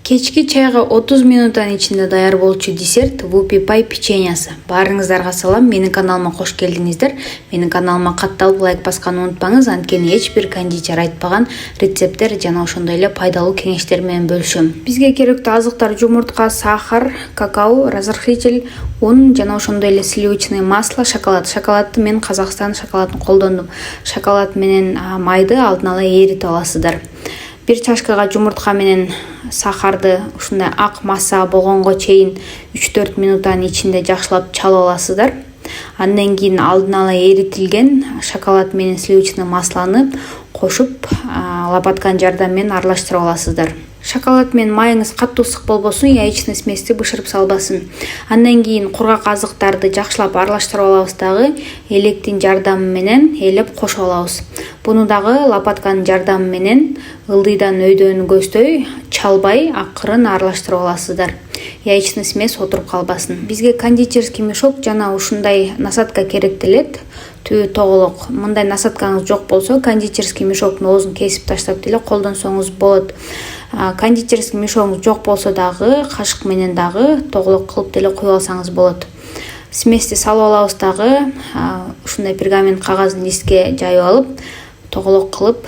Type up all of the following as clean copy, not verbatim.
Кечки чайга 30 минуттан ичинде даяр болчу десерт Whoopie Pie печеньясы. Баарыңыздарга салам, менин каналыма кош келдиңиздер. Менин каналыма катталып лайк басканды унутпаңыз, анткени эч бир кондитер айтпаган рецепттер жана ошондой эле пайдалуу кеңештер менен бөлүшөм. Бизге керектүү азыктар: жумуртка, сахар, какао, разрыхлитель, un жана ошондой эле сливочное масло, шоколад. Шоколадты мен Казакстан шоколадын колдондум. Шоколад менен майды алдын ала эритип аласыздар. Bir чашкага жумуртка менен сахарды ушундай ак масса болгонго чейин 3-4 минуттан ичинде жакшылап чалып аласыздар. Андан кийин алдын ала эритилген шоколад менен сливочный масланы кошуп, лопатканын жардамы менен аралаштырып аласыздар. Шоколад менен майыңыз катуу ысык болбосун, яичный смести бышырып салбасын. Андан кийин кургак азыктарды жакшылап аралаштырып алабыз дагы, электин жардамы менен элеп кошуп алабыз. Буну дагы лопатканын жардамы менен ылдыйдан өйдөнү көздөй чалбай акырын аралаштырып аласыздар. Яичный смес отуруп калбасын. Бизге кондитерский мешок жана ушундай насадка керектелет. Түбү тоголок. Мындай насадкаңыз жок болсо, кондитерский мешоктун оозун кесип таштап деле колдонсоңуз болот. Кондитерский мешогуңуз жок болсо дагы кашык менен дагы тоголок кылып деле куюп алсаңыз болот. Смести салып алабыз дагы, ушундай пергамент кагаздын листке жайып алып, тоголок кылып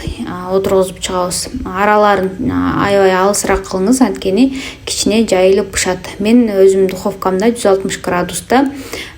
отургузуп чыгабыз. Араларын аябай алысыраак кылыңыз, анткени кичине жайылып бышат. Мен өзүм духовкамда 160 градуста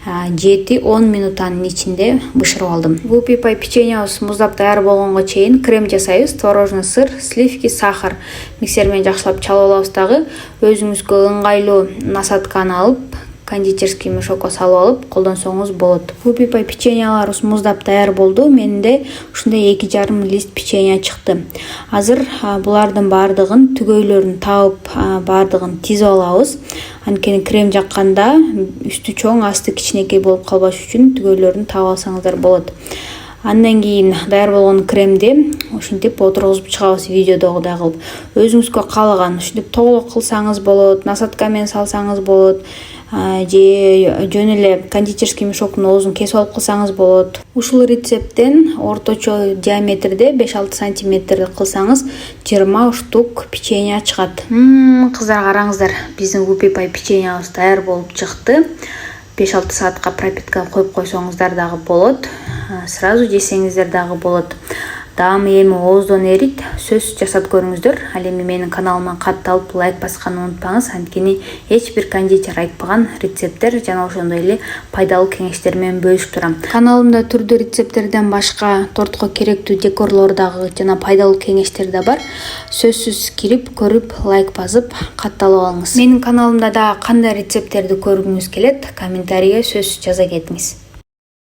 7-10 минуттан ичинде бышырып алдым. Whoopie Pie печеньябыз муздап даяр болгонго чейин крем жасайбыз. Творожный сыр, сливки, сахар миксер менен жакшылап чалып алабыз дагы. Өзүңүзгө ыңгайлуу насадканы алып, кондитерский мешокко салып алып колдонсоңуз болот. Whoopie Pie печеньяларыбыз муздап даяр болду. Менде ушундай 2,5 лист печенья чыкты. Азыр булардын баардыгын түгөйлөрүн таап, баардыгын тизип алабыз. Анткени крем жакканда үстү чоң, асты кичинекей болуп калбаш үчүн түгөйлөрүн таап алсаңыздар болот. Андан кийин даяр болгон кремди ушинтип отургузуп чыгабыз видеодогудай кылып. Өзүңүзгө каалаган ушинтип тоголок кылсаңыз болот, насадка менен салсаңыз болот, же жөн эле кондитерский мешоктун оозун кесип алып кылсаңыз болот. Ушул рецепттен орточо диаметрде 5-6 сантиметр кылсаңыз 20 штук печенья чыгат. Кыздар, караңыздар, биздин Whoopie Pie печеньябыз даяр болуп чыкты. 5-6 саатка пропитка коюп койсоңуздар дагы болот. Сразу жесеңиздер дагы болот. Даамы эми ооздон эрит, сөз жасап көрүңүздөр. Ал эми менин каналыма катталып лайк басканды унутпаңыз, анткени эч бир кондитер айтпаган рецепттер жана ошондой эле пайдалуу кеңештер менен бөлүшүп турам. Каналымда түрдүү рецепттерден башка тортко керектүү декорлор дагы жана пайдалуу кеңештер да бар. Сөзсүз кирип, көрүп, лайк басып, катталып алыңыз. Менин каналымда да кандай рецепттерди көргүңүз келет, комментарийге сөзсүз жаза кетиңиз.